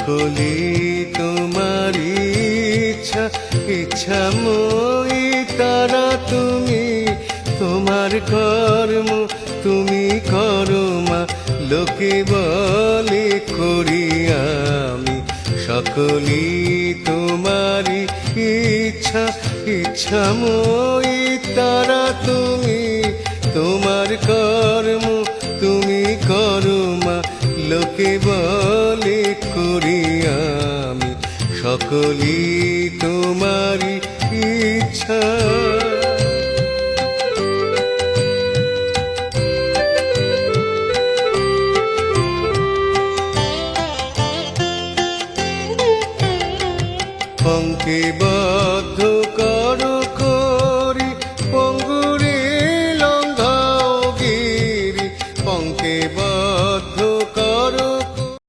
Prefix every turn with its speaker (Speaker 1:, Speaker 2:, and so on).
Speaker 1: সকলই তোমার ইচ্ছা, ইচ্ছাময়ী তারা তুমি। তোমার কর্ম তুমি করো মা, লোকে বলে করি আমি। সকলই তোমারই ইচ্ছা, ইচ্ছাময়ী তারা তুমি। তোমার কর্ম তুমি করো মা, লোকে বলে করি আমি। সকলই তোমারই ইচ্ছা। পঙ্কে বদ্ধ